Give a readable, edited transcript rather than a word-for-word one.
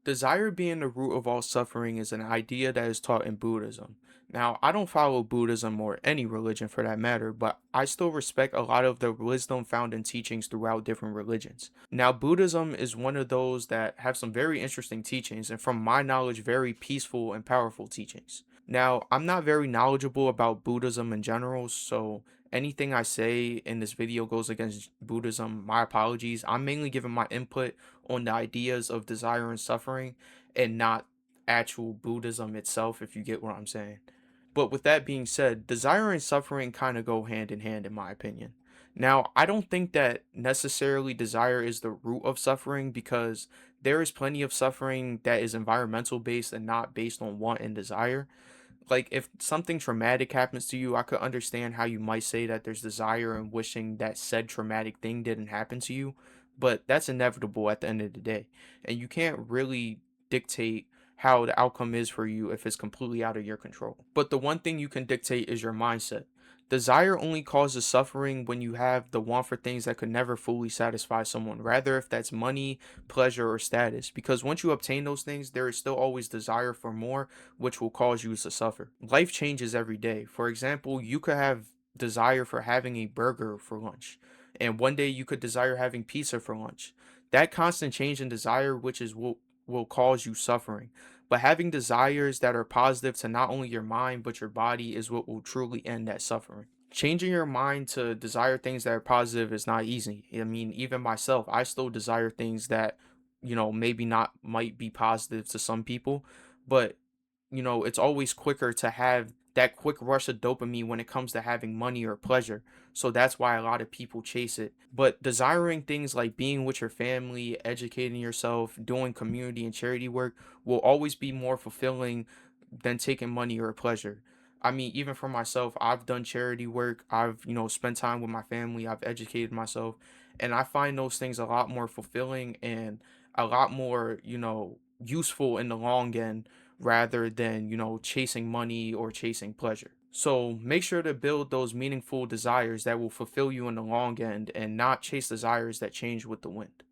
Desire being the root of all suffering is an idea that is taught in Buddhism. Now, I don't follow Buddhism or any religion for that matter, but I still respect a lot of the wisdom found in teachings throughout different religions. Now, Buddhism is one of those that have some very interesting teachings, and from my knowledge, very peaceful and powerful teachings. Now, I'm not very knowledgeable about Buddhism in general, so anything I say in this video goes against Buddhism. My apologies. I'm mainly giving my input on the ideas of desire and suffering and not actual Buddhism itself, if you get what I'm saying. But with that being said, desire and suffering kind of go hand in hand, in my opinion. Now, I don't think that necessarily desire is the root of suffering because there is plenty of suffering that is environmental based and not based on want and desire. Like if something traumatic happens to you, I could understand how you might say that there's desire and wishing that said traumatic thing didn't happen to you, but that's inevitable at the end of the day. And you can't really dictate how the outcome is for you if it's completely out of your control. But the one thing you can dictate is your mindset. Desire only causes suffering when you have the want for things that could never fully satisfy someone, rather if that's money, pleasure, or status. Because once you obtain those things, there is still always desire for more, which will cause you to suffer. Life changes every day. For example, you could have desire for having a burger for lunch, and one day you could desire having pizza for lunch. That constant change in desire, which is what will cause you suffering. But having desires that are positive to not only your mind but your body is what will truly end that suffering. Changing your mind to desire things that are positive is not easy. I mean, even myself, I still desire things that, maybe not might be positive to some people, but it's always quicker to have that quick rush of dopamine when it comes to having money or pleasure. So that's why a lot of people chase it. But desiring things like being with your family, educating yourself, doing community and charity work will always be more fulfilling than taking money or pleasure. I mean, even for myself, I've done charity work. I've, spent time with my family. I've educated myself. And I find those things a lot more fulfilling and a lot more, useful in the long end rather than, chasing money or chasing pleasure. So make sure to build those meaningful desires that will fulfill you in the long end and not chase desires that change with the wind.